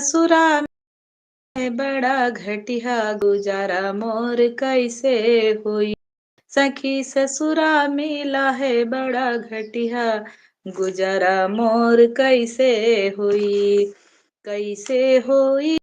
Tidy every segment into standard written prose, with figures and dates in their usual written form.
ससुरा में बड़ा घटिया गुजारा मोर कैसे होई। सखी ससुरा मिला है बड़ा घटिया गुजारा मोर कैसे होई। कैसे होई।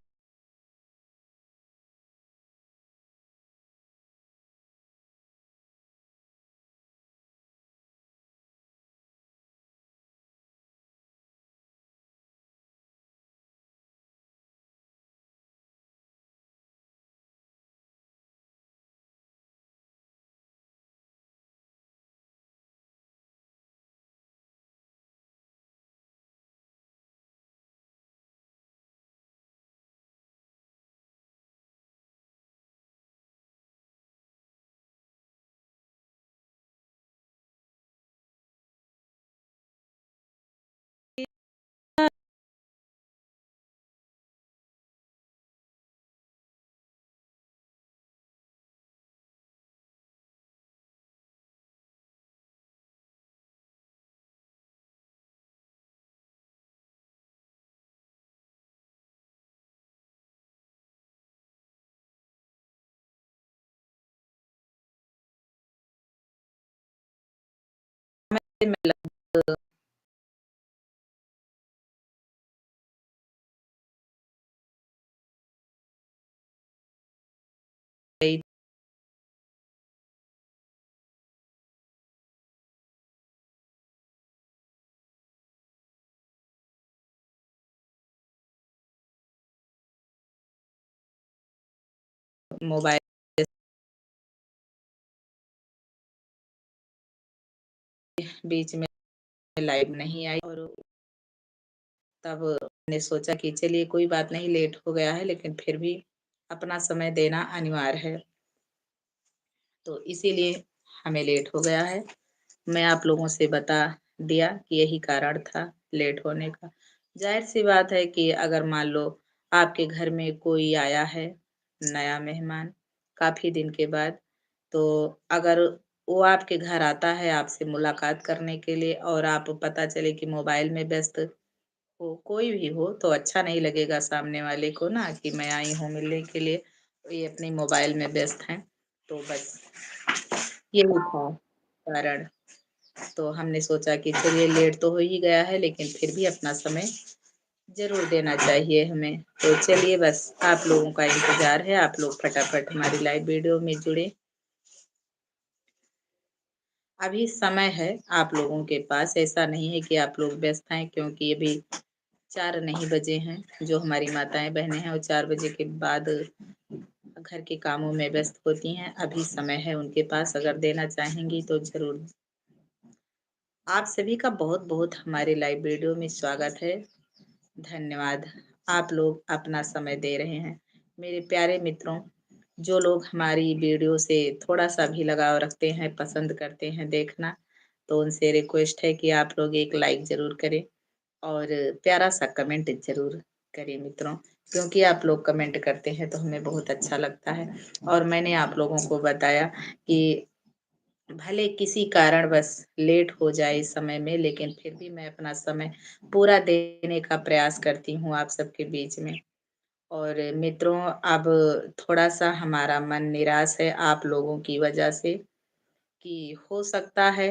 मोबाइल बीच में लाइव नहीं आई और तब मैंने सोचा कि चलिए कोई बात नहीं, लेट हो गया है लेकिन फिर भी अपना समय देना अनिवार्य है, तो इसीलिए हमें लेट हो गया है। मैं आप लोगों से बता दिया कि यही कारण था लेट होने का। जाहिर सी बात है कि अगर मान लो आपके घर में कोई आया है नया मेहमान काफी दिन के बाद, तो अगर वो आपके घर आता है आपसे मुलाकात करने के लिए और आप पता चले कि मोबाइल में व्यस्त हो, कोई भी हो, तो अच्छा नहीं लगेगा सामने वाले को ना कि मैं आई हूँ मिलने के लिए, ये अपनी मोबाइल में व्यस्त हैं। तो बस यही था कारण। तो हमने सोचा कि चलिए लेट तो हो ही गया है लेकिन फिर भी अपना समय जरूर देना चाहिए हमें। तो चलिए बस आप लोगों का इंतजार है, आप लोग फटाफट हमारी लाइव वीडियो में जुड़े। अभी समय है आप लोगों के पास, ऐसा नहीं है कि आप लोग व्यस्त हैं, क्योंकि अभी 4 नहीं बजे हैं। जो हमारी माताएं बहनें हैं वो 4 बजे के बाद घर के कामों में व्यस्त होती हैं। अभी समय है उनके पास, अगर देना चाहेंगी तो जरूर। आप सभी का बहुत बहुत हमारे लाइव वीडियो में स्वागत है। धन्यवाद। आप लोग अपना समय दे रहे हैं। मेरे प्यारे मित्रों, जो लोग हमारी वीडियो से थोड़ा सा भी लगाव रखते हैं, पसंद करते हैं देखना, तो उनसे रिक्वेस्ट है कि आप लोग एक लाइक जरूर करें और प्यारा सा कमेंट जरूर करें मित्रों, क्योंकि आप लोग कमेंट करते हैं तो हमें बहुत अच्छा लगता है। और मैंने आप लोगों को बताया कि भले किसी कारण बस लेट हो जाए इस समय में, लेकिन फिर भी मैं अपना समय पूरा देने का प्रयास करती हूँ आप सबके बीच में। और मित्रों, अब थोड़ा सा हमारा मन निराश है आप लोगों की वजह से, कि हो सकता है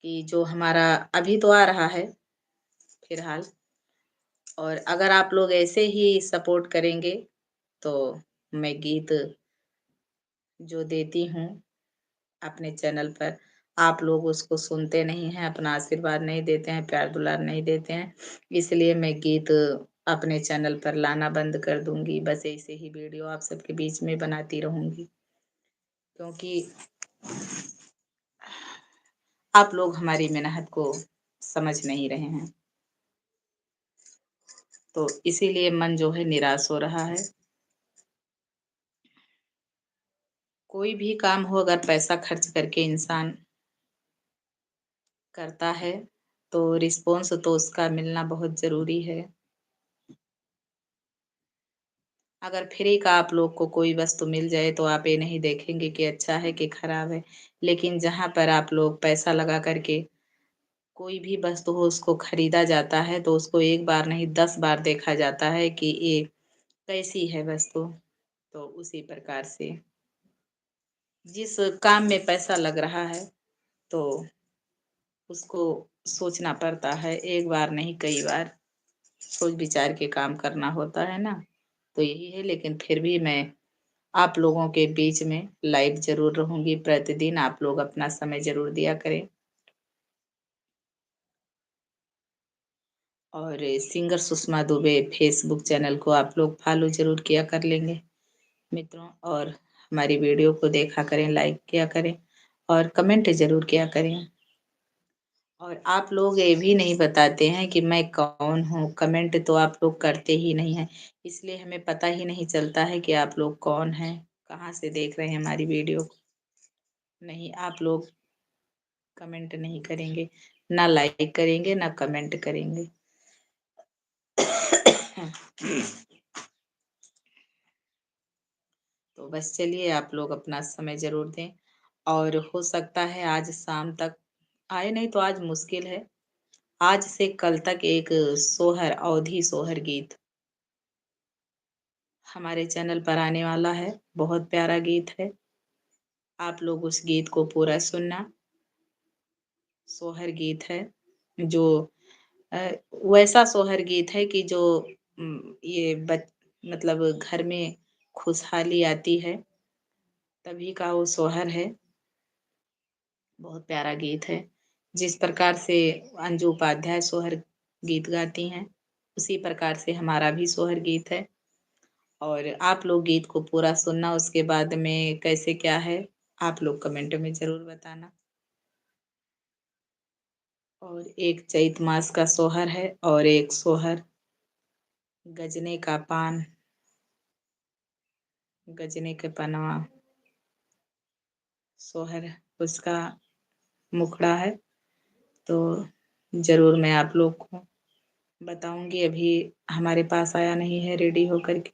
कि जो हमारा अभी तो आ रहा है फिलहाल, और अगर आप लोग ऐसे ही सपोर्ट करेंगे तो मैं गीत जो देती हूँ अपने चैनल पर, आप लोग उसको सुनते नहीं हैं, अपना आशीर्वाद नहीं देते हैं, प्यार दुलार नहीं देते हैं, इसलिए मैं गीत अपने चैनल पर लाना बंद कर दूंगी। बस ऐसे ही वीडियो आप सबके बीच में बनाती रहूंगी, क्योंकि आप लोग हमारी मेहनत को समझ नहीं रहे हैं, तो इसीलिए मन जो है निराश हो रहा है। कोई भी काम हो अगर पैसा खर्च करके इंसान करता है तो रिस्पॉन्स तो उसका मिलना बहुत जरूरी है। अगर फ्री का आप लोग को कोई वस्तु मिल जाए तो आप ये नहीं देखेंगे कि अच्छा है कि खराब है, लेकिन जहां पर आप लोग पैसा लगा करके कोई भी वस्तु हो उसको खरीदा जाता है तो उसको एक बार नहीं 10 बार देखा जाता है कि ये कैसी है वस्तु। तो उसी प्रकार से जिस काम में पैसा लग रहा है तो उसको सोचना पड़ता है, एक बार नहीं कई बार सोच विचार के काम करना होता है ना। तो यही है, लेकिन फिर भी मैं आप लोगों के बीच में लाइव ज़रूर रहूँगी प्रतिदिन, आप लोग अपना समय ज़रूर दिया करें। और singer Sushma Dubey Facebook channel को आप लोग फॉलो ज़रूर किया कर लेंगे मित्रों, और हमारी वीडियो को देखा करें, लाइक किया करें और कमेंट ज़रूर किया करें। और आप लोग ये भी नहीं बताते हैं कि मैं कौन हूँ, कमेंट तो आप लोग करते ही नहीं हैं, इसलिए हमें पता ही नहीं चलता है कि आप लोग कौन हैं, कहाँ से देख रहे हैं हमारी वीडियो को। नहीं, आप लोग कमेंट नहीं करेंगे, ना लाइक करेंगे, ना कमेंट करेंगे। तो बस चलिए, आप लोग अपना समय ज़रूर दें, और हो सकता है आज शाम तक आए, नहीं तो आज मुश्किल है। आज से कल तक एक सोहर, अवधी सोहर गीत हमारे चैनल पर आने वाला है। बहुत प्यारा गीत है, आप लोग उस गीत को पूरा सुनना। सोहर गीत है जो अ, वैसा सोहर गीत है कि जो ये मतलब घर में खुशहाली आती है, तभी का वो सोहर है। बहुत प्यारा गीत है। जिस प्रकार से अंजू उपाध्याय सोहर गीत गाती हैं, उसी प्रकार से हमारा भी सोहर गीत है। और आप लोग गीत को पूरा सुनना, उसके बाद में कैसे क्या है आप लोग कमेंट में ज़रूर बताना। और एक चैत मास का सोहर है, और एक सोहर गजने का पान, गजने के पनवा सोहर, उसका मुखड़ा है। तो ज़रूर मैं आप लोग को बताऊंगी, अभी हमारे पास आया नहीं है रेडी होकर के,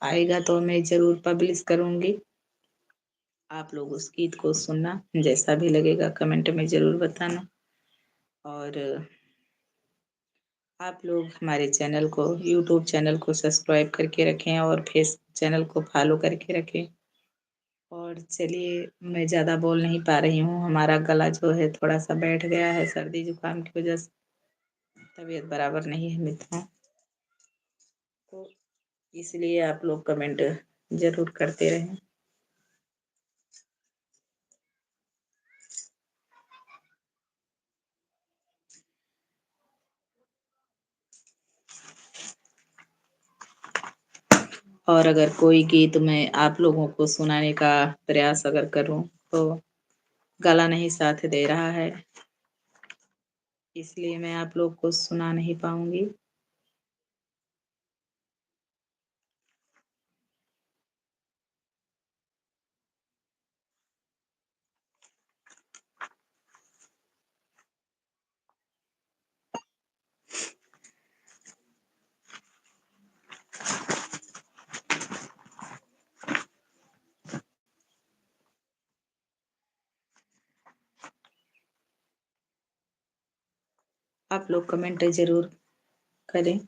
आएगा तो मैं ज़रूर पब्लिश करूंगी। आप लोग उस गीत को सुनना, जैसा भी लगेगा कमेंट में ज़रूर बताना। और आप लोग हमारे चैनल को, यूट्यूब चैनल को सब्सक्राइब करके रखें और फेस चैनल को फॉलो करके रखें। और चलिए, मैं ज़्यादा बोल नहीं पा रही हूँ, हमारा गला जो है थोड़ा सा बैठ गया है सर्दी जुकाम की वजह से, तबीयत बराबर नहीं है मित्रों। तो इसलिए आप लोग कमेंट ज़रूर करते रहें। और अगर कोई गीत मैं आप लोगों को सुनाने का प्रयास अगर करूं तो गला नहीं साथ दे रहा है, इसलिए मैं आप लोग को सुना नहीं पाऊंगी। आप लोग कमेंट ज़रूर करें।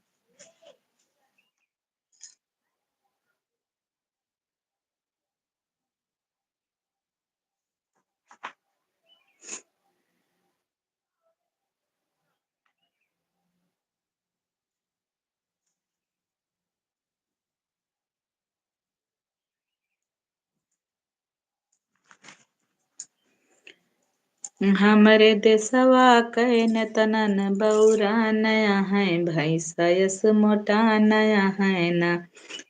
हमरे देशवा कैन तनन बौरा नया है, भैंसा यस मोटा नया है ना।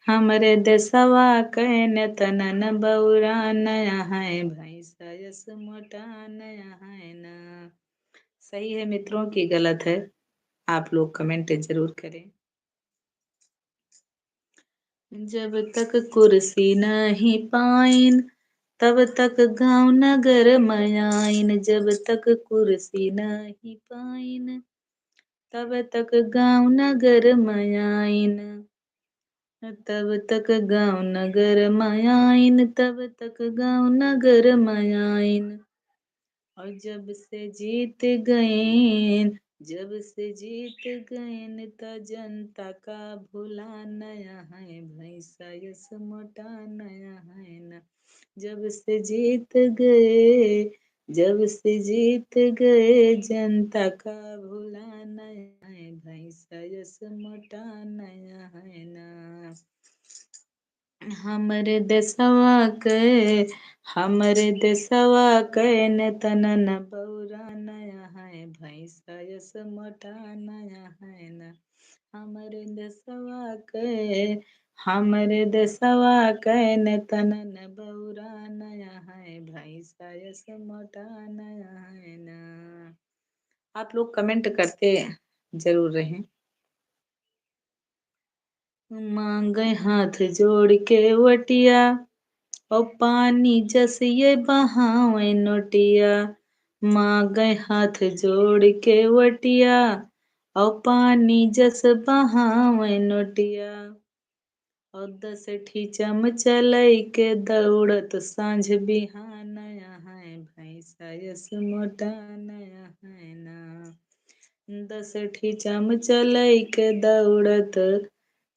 हमरे देशवा कैन तनन बौरा नया है, भैंसा यस मोटा नया है ना। सही है मित्रों की गलत है, आप लोग कमेंट जरूर करें। जब तक कुर्सी नहीं पाइन, तब तक गांव नगर मयाइन। जब तक कुर्सी नहीं पाइन, तब तक गांव नगर मयाइन। तब तक गांव नगर मयाइन, तब तक गांव नगर मयाइन। और जब से जीत गए त जनता का भुला नया है भैंसा यस मोटा नया है न। जब से जीत गए जब से जीत गए जनता का भुला नया है भैंसा यस मोटा नया है ना। हमरे देशवा के हमरे देशवा के नेतन न बौरा नया है भैंसा यस मोटा नया है न। हमरे देशवा के हमरे देशवा के नेतन न बौरा नया है भैंसा यस मोटा नया है न। आप लोग कमेंट करते जरूर रहें। मांगे हाथ जोड़ के वटिया और पानी जस ये बहावे नोटिया। मांगे हाथ जोड़ के वटिया और पानी जस बहावे नोटिया। और 10 चम चलई के दौड़त सांझ बिहान नया है भैंसा यस मोटा नया है ना। 10 चलई के दौड़त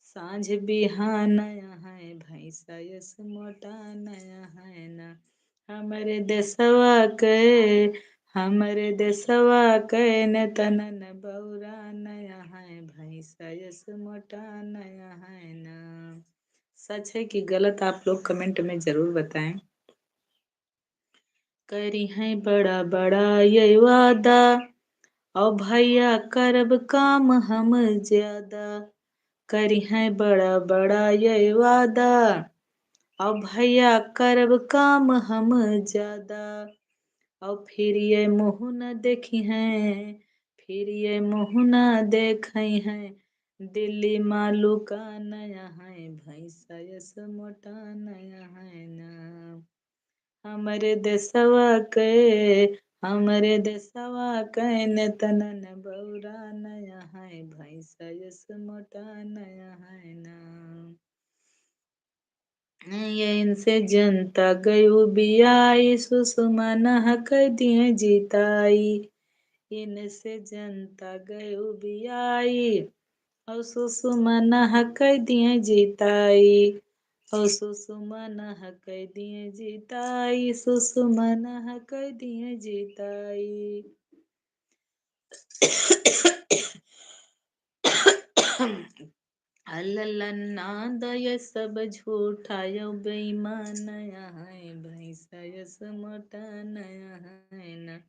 सांझ बिहान नया है भैंसा यस मोटा नया है ना। हमरे देशवा के हमरे देशवा के नेतन न बौरा नया है भैंसा यस मोटा नया है ना। सच है कि गलत आप लोग कमेंट में जरूर बताएं। करी है बड़ा बड़ा ये वादा और भैया करब काम हम ज्यादा। करी है बड़ा बड़ा ये वादा और भैया करब काम हम ज्यादा। और फिर ये मुँह न देखी हैं फिर ये मुँह न देखई हैं दिल्ली मालू का नया है भैंसा यस मोटा नया है ना। हमरे देशवा के हमरे देशवा के नेतन न बौरा नया है भैंसा यस मोटा नया है ना। ये इनसे जनता गयु बियाई सुषमा नहक दिए जीताई। इनसे जनता गयु बियाई और सुषमा नहक दिए जीताई। और सुषमा नहक दिए जीताई सुषमा नहक दिए जीताई। अल्लल्ला दय सब झूठा यो बेईमान नया है भैंसा यस मोटा नया है न।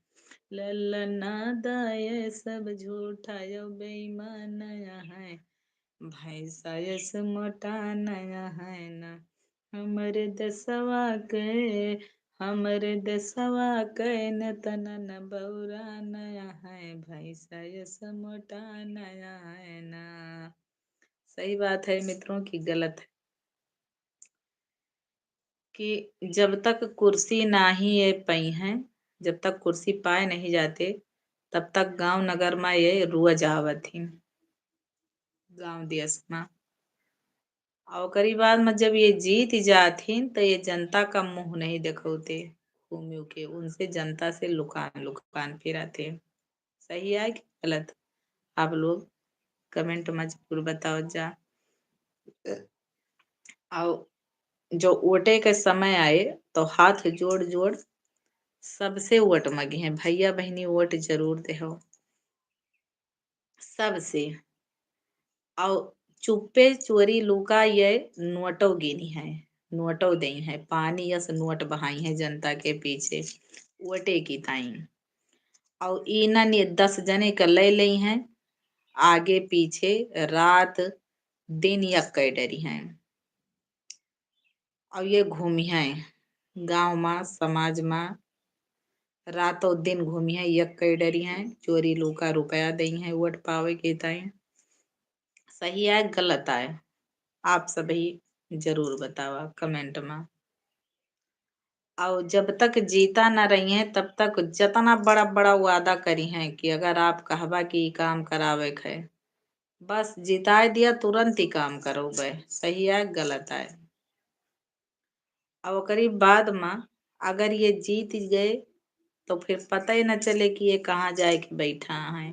लल्लना दय सब झूठा यो बेईमान नया है भैंसा यस मोटा नया है न। हमरे देशवा के हमरे देशवा के नेतन न बौरा नया है भैंसा यस मोटा नया है ना। सही बात है मित्रों की गलत है कि जब तक कुर्सी ना ही ये पई हैं जब तक कुर्सी पाए नहीं जाते तब तक गांव नगर में ये रुआ जावत थी गांव देश में। और ओकरी बाद में जब ये जीत जाथिन तो ये जनता का मुंह नहीं दिखौते घूम के उनसे जनता से लुकान लुकान फिराते। सही है कि गलत? आप लोग कमेंट में जरूर बताओ जा। और जो वोटे के समय आए तो हाथ जोड़ जोड़ सबसे वोट मांगे हैं भैया बहनी वोट जरूर दे हो सबसे। और चुप्पे चोरी लुका ये नोटो गिनी है नोटो दे है पानी यस नोट बहाई है जनता के पीछे वोटे की ताई। और इनन ये 10 जने का ले ली हैं आगे पीछे रात दिन या कई डरी हैं। और ये घूमी हैं गांव में समाज में रातों दिन घूमी है यक कई डरी हैं चोरी लूका रुपया दई हैं वोट पावे के ताई। सही है गलत है आप सभी जरूर बतावा कमेंट में। और जब तक जीता न रही हैं तब तक जितना बड़ा बड़ा वादा करी हैं कि अगर आप कहबा कि काम करावे है बस जिताए दिया तुरंत ही काम करोगे। सही है गलत है? और ओकरी बाद में अगर ये जीत गए तो फिर पता ही न चले कि ये कहाँ जाए के बैठा है।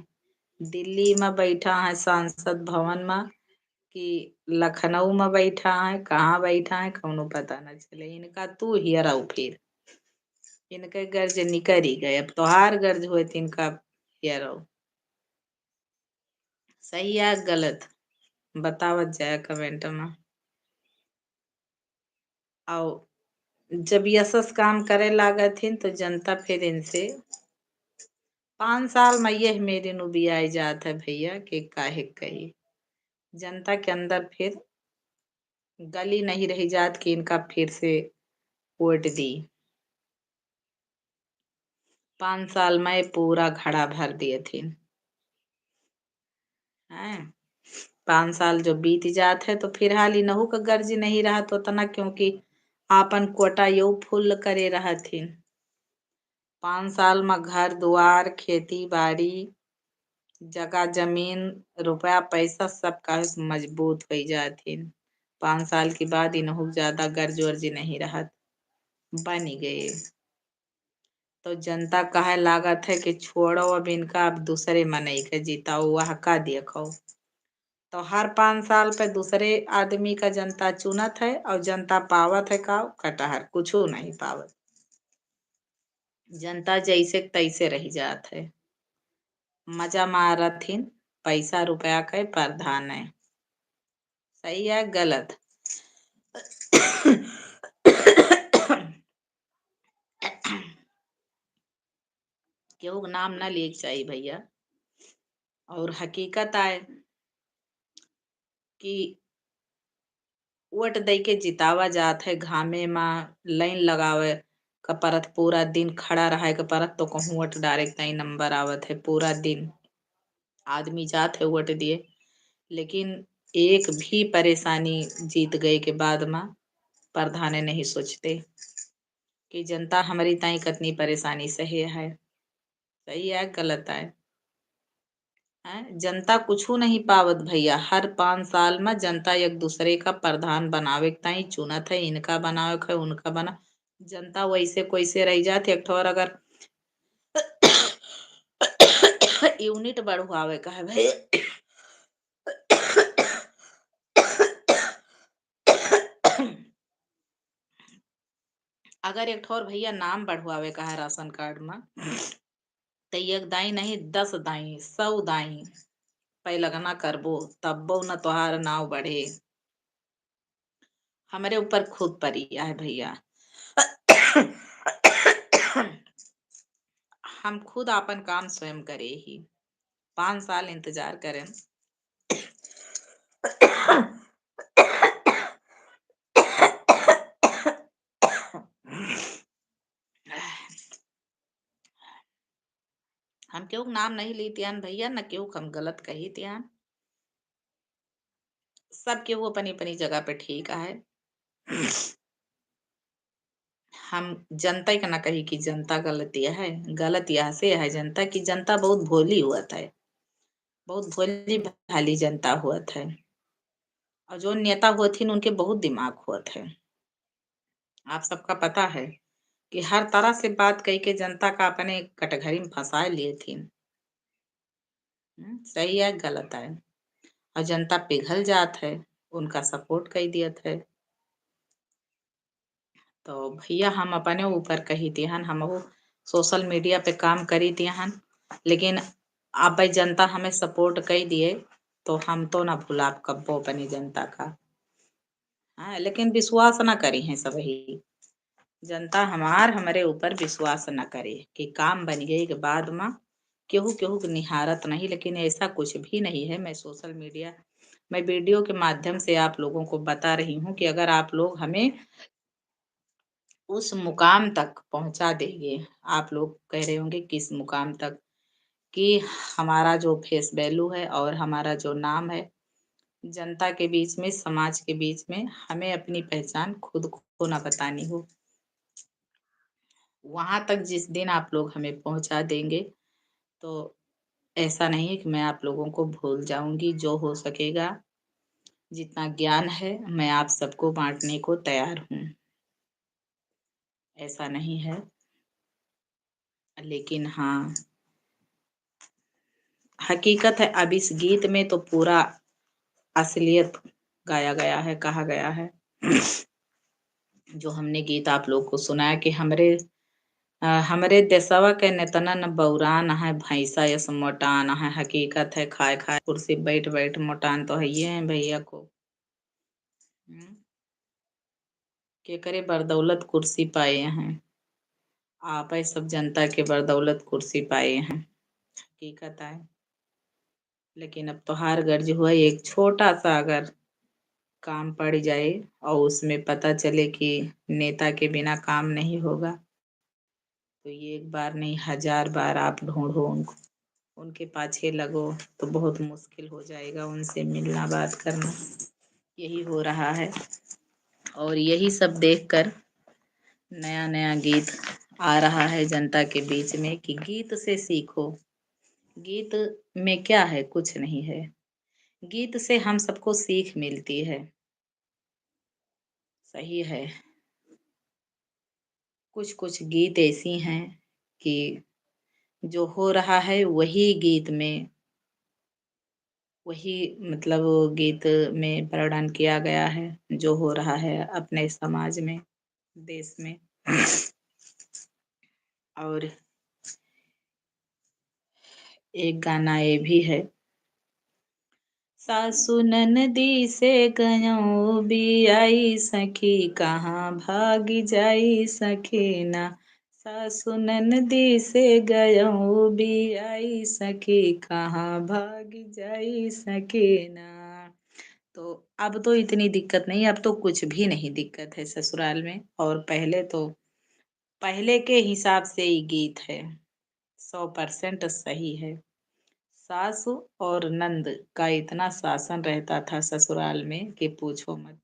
दिल्ली में बैठा है सांसद भवन में कि लखनऊ में बैठा है, कहाँ बैठा है कौनो पता न चले। इनका तू हियर आओ फिर, इनके गर्ज निकर ही गए। अब तोहार गर्ज हुए तो इनका हियर आओ। सही या गलत बतावत जाए कमेंट में। आओ जब यशस काम करे लागत हिन तो जनता फिर इनसे 5 साल में यह मेरे नु भी आई जात है भैया कि काहे कही। जनता के अंदर फिर गली नहीं रही जात कि इनका फिर से वोट दी। 5 साल में पूरा घड़ा भर दिए थे हैं। 5 साल जो बीत जात है तो फिलहाल इनहू का गर्ज नहीं रहा तो तना, क्योंकि आपन कोटा यो फुल करे रहा थी। 5 साल में घर द्वार खेती बाड़ी जगह जमीन रुपया पैसा सब का मजबूत हो जाती। 5 साल के बाद इनहू ज्यादा गर्ज वर्ज नहीं रहा, बन गए। तो जनता कहे लागत है कि छोड़ो अब इनका, अब दूसरे मनई के जिताओ वह का देखो। तो हर 5 साल पे दूसरे आदमी का जनता चुनत है और जनता पावत है का कटहर कुछ नहीं पावत। जनता जैसे तैसे रह जात है। मजा मारथिन पैसा रुपया के प्रधान है। सही है गलत केहू के नाम ना लिए चाहिए भैया। और हकीकत आए कि वोट दे के जितावा जात है, घामे में लाइन लगावे का परत पूरा दिन खड़ा रहे का परत तो कहूँ वोट डायरेक्ट नहीं नंबर आवत है। पूरा दिन आदमी जात है वोट दिए, लेकिन एक भी परेशानी जीत गए के बाद में प्रधान नहीं सोचते कि जनता हमारी ताई कितनी परेशानी सही है। सही है गलत है। जनता कुछ नहीं पावत भैया। हर 5 साल में जनता एक दूसरे का प्रधान बनावे के ताई चुनत है, इनका बनावे है उनका बना। जनता वैसे कैसे रह जाती। एक ठोर अगर यूनिट बढ़वावे का है भाई अगर एक ठोर भैया नाम बढ़वावे का है राशन कार्ड में, तो एक दाई नहीं 10 दाई 100 दाई पै लगना करबो तब्बो न तोहार नाव बढ़े। हमारे ऊपर खुद परिया है भैया। हम खुद अपन काम स्वयं करे ही। 5 साल इंतजार करें। हम क्यों नाम नहीं ली त्यान भैया, न क्यों हम गलत कही त्यान। सब केहू अपनी अपनी जगह पे ठीक है। हम जनता का ना कही कि जनता गलत यह है। गलत यह से है जनता की, जनता बहुत भोली हुआ है। बहुत भोली भाली जनता हुआ है। और जो नेता हुए थे उनके बहुत दिमाग हुआ है। आप सबका पता है कि हर तरह से बात कही के जनता का अपने कटघरे में फंसा लिए थे। सही है गलत है। और जनता पिघल जात है, उनका सपोर्ट कर दियत है। तो भैया हम अपने ऊपर कही तिहन, हम वो सोशल मीडिया पे काम करी तिहन, लेकिन अब भाई जनता हमें सपोर्ट कर दिए तो हम तो ना भूला कब्बो अपनी जनता का। हाँ लेकिन विश्वास ना करी है सब ही। जनता हमारे ऊपर विश्वास न करे कि काम बन गए के बाद में केहू केहू के निहारत नहीं। लेकिन ऐसा कुछ भी नहीं है। मैं सोशल मीडिया मैं वीडियो के माध्यम से आप लोगों को बता रही हूँ कि अगर आप लोग हमें उस मुकाम तक पहुंचा देंगे, आप लोग कह रहे होंगे किस मुकाम तक, कि हमारा जो फेस वैल्यू है और हमारा जो नाम है जनता के बीच में समाज के बीच में, हमें अपनी पहचान खुद को ना बतानी हो। वहां तक जिस दिन आप लोग हमें पहुंचा देंगे तो ऐसा नहीं है कि मैं आप लोगों को भूल जाऊंगी। जो हो सकेगा जितना ज्ञान है मैं आप सबको बांटने को तैयार हूँ। ऐसा नहीं है। लेकिन हाँ, हकीकत है अब इस गीत में तो पूरा असलियत गाया गया है, कहा गया है। जो हमने गीत आप लोग को सुनाया कि हमरे देशवा के नेतना न बौरान है, भैंसा यस मोटान है। हकीकत है, खाए खाए कुर्सी बैठ बैठ मोटान तो है ये है भैया को। हम्म, के करे बदौलत कुर्सी पाए हैं। आप ही सब जनता के बदौलत कुर्सी पाए हैं। हकीकत है। लेकिन अब तो हार गर्ज हुआ, एक छोटा सा अगर काम पड़ जाए और उसमें पता चले कि नेता के बिना काम नहीं होगा, तो ये एक बार नहीं 1000 बार आप ढूंढो उनको, उनके पाछे लगो, तो बहुत मुश्किल हो जाएगा उनसे मिलना बात करना। यही हो रहा है। और यही सब देखकर नया नया गीत आ रहा है जनता के बीच में कि गीत से सीखो। गीत में क्या है? कुछ नहीं है। गीत से हम सबको सीख मिलती है। सही है। कुछ कुछ गीत ऐसी हैं कि जो हो रहा है वही गीत में, वही मतलब गीत में वर्णन किया गया है जो हो रहा है अपने समाज में, देश में। और एक गाना ये भी है, सासु ननदी से गयों बियाई सखी, कहाँ भागी जाई सखीना। सासु ननदी से गयों बियाई सखी, कहाँ भागी जाई सकीना। तो अब तो इतनी दिक्कत नहीं, अब तो कुछ भी नहीं दिक्कत है ससुराल में। और पहले तो, पहले के हिसाब से ही गीत है, 100% सही है। सासु और नंद का इतना शासन रहता था ससुराल में कि पूछो मत।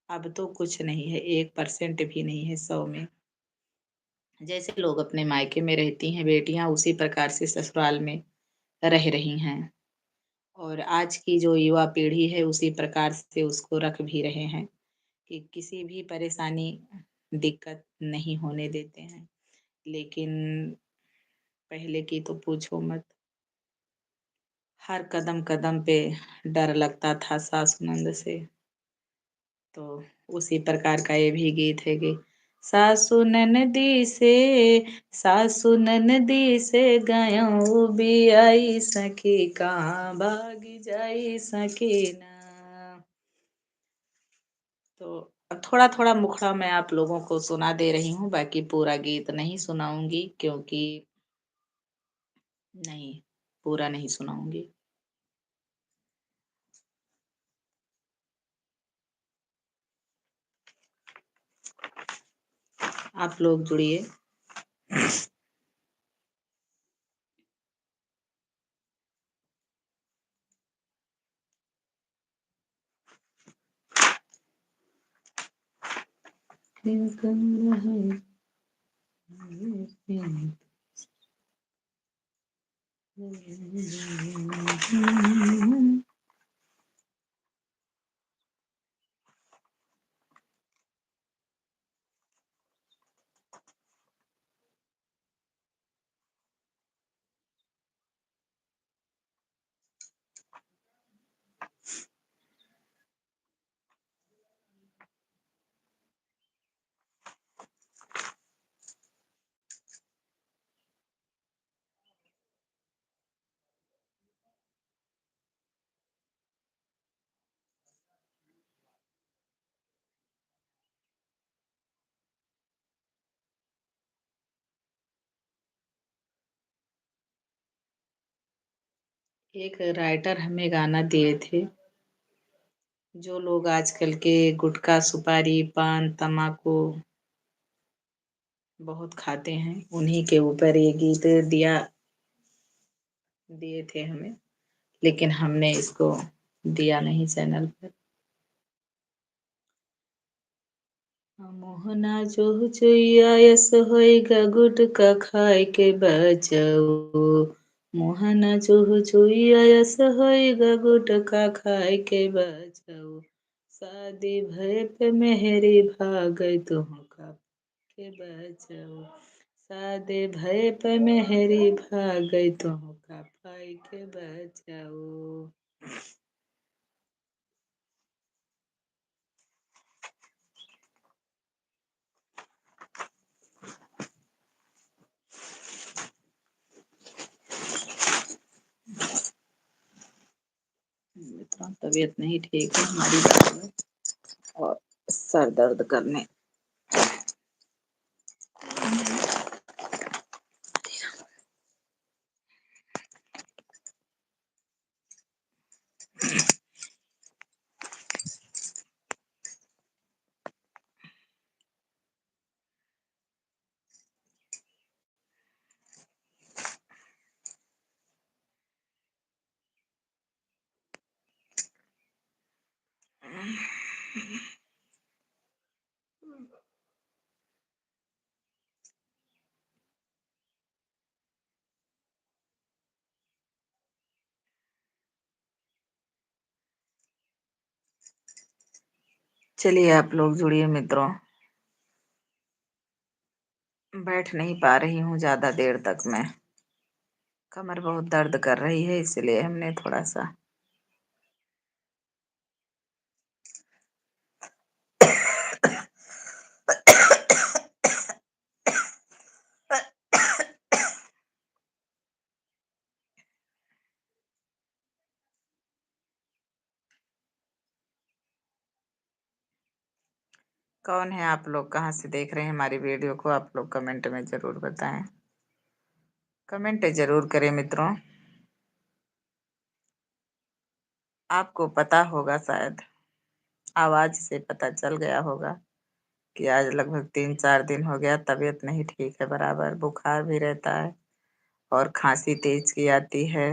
अब तो कुछ नहीं है, 1% भी नहीं है 100 में। जैसे लोग अपने मायके में रहती हैं बेटियां, उसी प्रकार से ससुराल में रह रही हैं। और आज की जो युवा पीढ़ी है उसी प्रकार से उसको रख भी रहे हैं कि किसी भी परेशानी, दिक्कत नहीं होने देते हैं। लेकिन पहले की तो पूछो मत, हर कदम कदम पे डर लगता था सास नंद से। तो उसी प्रकार का ये भी गीत है कि सासु ननदी से, सासु ननदी से गयों बियाई सखी, कहाँ भागी जाई सकीना। तो अब थोड़ा थोड़ा मुखड़ा मैं आप लोगों को सुना दे रही हूँ, बाकी पूरा गीत नहीं सुनाऊंगी क्योंकि, नहीं, पूरा नहीं सुनाऊंगी। आप लोग जुड़िए। एक राइटर हमें गाना दिए थे, जो लोग आजकल के गुटखा सुपारी पान तम्बाकू बहुत खाते हैं, उन्हीं के ऊपर ये गीत दिए थे हमें। लेकिन हमने इसको दिया नहीं चैनल पर। मोहना जो चुइया यस होइगा गुटखा खाए के बचाओ। मोहना जो चुइया यस होइगा गुटखा खाए के बचाओ। शादी भय पे मेहरी भागई तुहका के बचाओ। सादे भय पे मेहरी भाग गई तो का पाई के बचाओ। इतना तबीयत नहीं ठीक है हमारी दादी में, और सर दर्द करने। चलिए आप लोग जुड़िए मित्रों। बैठ नहीं पा रही हूँ ज्यादा देर तक मैं, कमर बहुत दर्द कर रही है, इसलिए हमने थोड़ा सा कौन है आप लोग, कहाँ से देख रहे हैं हमारी वीडियो को, आप लोग कमेंट में जरूर बताएं। कमेंट जरूर करें मित्रों। आपको पता होगा, शायद आवाज से पता चल गया होगा कि आज लगभग 3-4 दिन हो गया तबीयत नहीं ठीक है, बराबर बुखार भी रहता है और खांसी तेज की आती है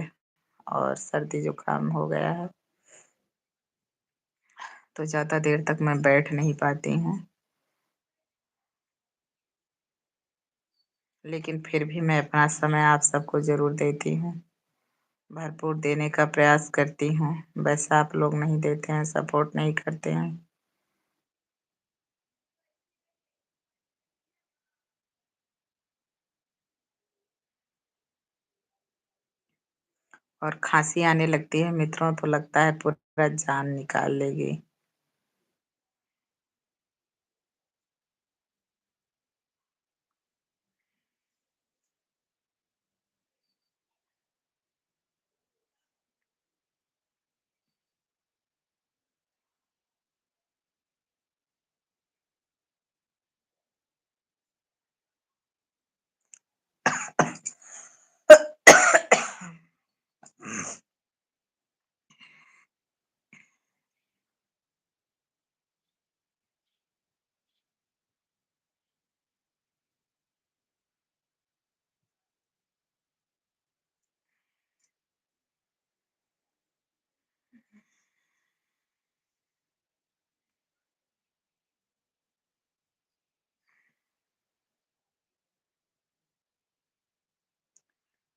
और सर्दी जुकाम हो गया है, तो ज्यादा देर तक मैं बैठ नहीं पाती हूँ। लेकिन फिर भी मैं अपना समय आप सबको जरूर देती हूँ, भरपूर देने का प्रयास करती हूँ। वैसे आप लोग नहीं देते हैं, सपोर्ट नहीं करते हैं। और खांसी आने लगती है मित्रों तो लगता है पूरा जान निकाल लेगी।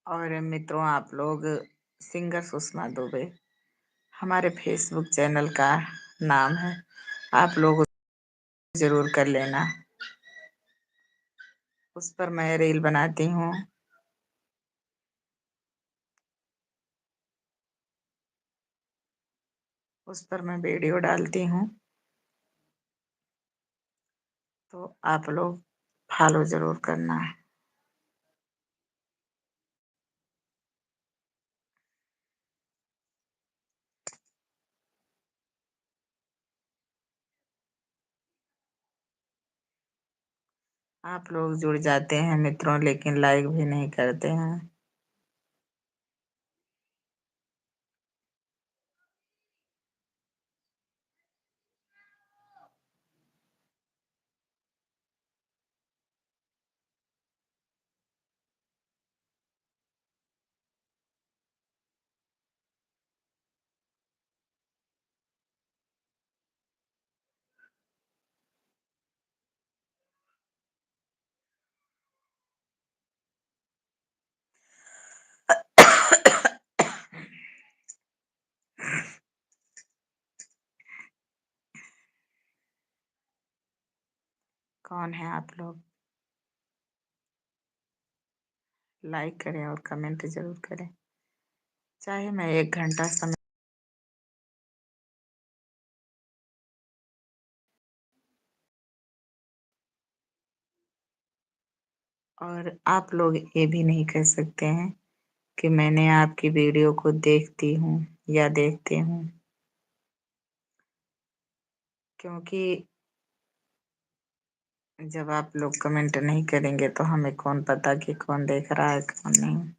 और मित्रों आप लोग, सिंगर सुषमा दुबे हमारे फेसबुक चैनल का नाम है, आप लोग जरूर कर लेना। उस पर मैं रील बनाती हूँ, उस पर मैं वीडियो डालती हूँ, तो आप लोग फॉलो जरूर करना। आप लोग जुड़ जाते हैं मित्रों, लेकिन लाइक भी नहीं करते हैं। कौन है आप लोग? लाइक करें और कमेंट ज़रूर करें। चाहे मैं 1 घंटा समय और आप लोग ये भी नहीं कह सकते हैं कि मैंने आपकी वीडियो को देखती हूँ या देखते हूँ, क्योंकि जब आप लोग कमेंट नहीं करेंगे तो हमें कौन पता कि कौन देख रहा है, कौन नहीं।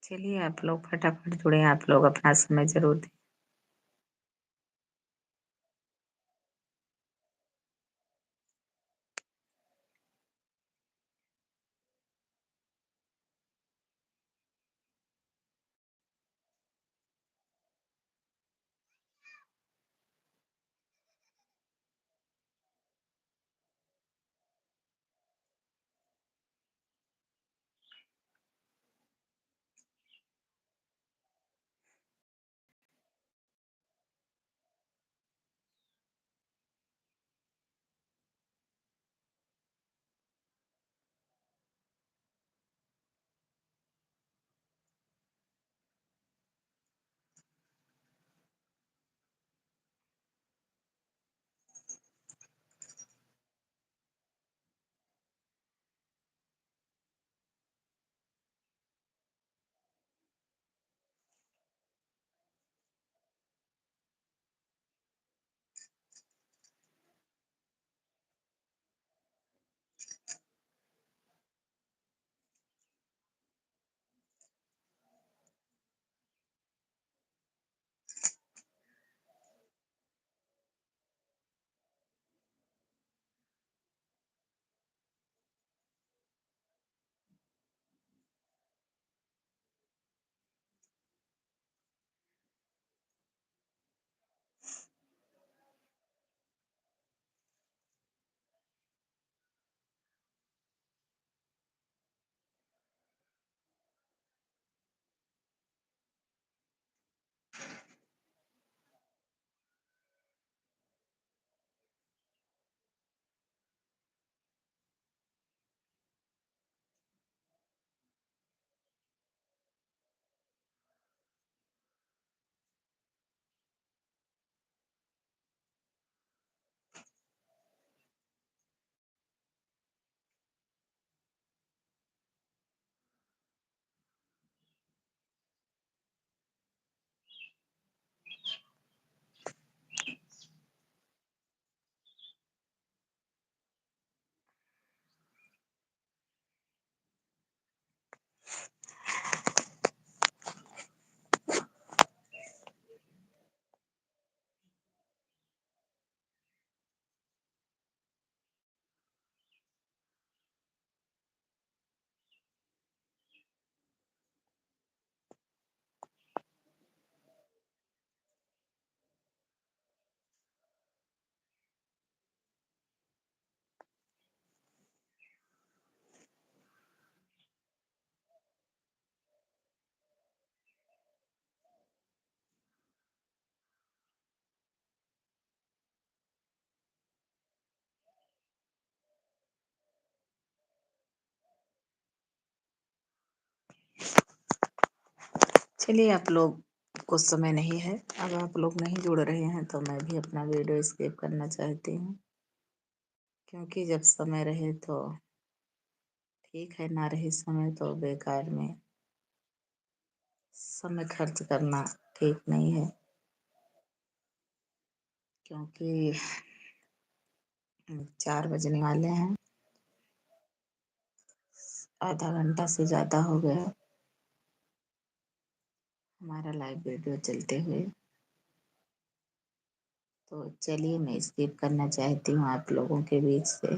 चलिए आप लोग फटाफट जुड़े, आप लोग अपना समय ज़रूर दें। चलिए आप लोग को समय नहीं है, अब आप लोग नहीं जुड़ रहे हैं तो मैं भी अपना वीडियो स्किप करना चाहती हूँ, क्योंकि जब समय रहे तो ठीक है, ना रहे समय तो बेकार में समय खर्च करना ठीक नहीं है। क्योंकि 4 बजने वाले हैं, आधा घंटा से ज़्यादा हो गया। हमारा लाइव वीडियो चलते हुए। तो चलिए मैं स्किप करना चाहती हूँ आप लोगों के बीच से।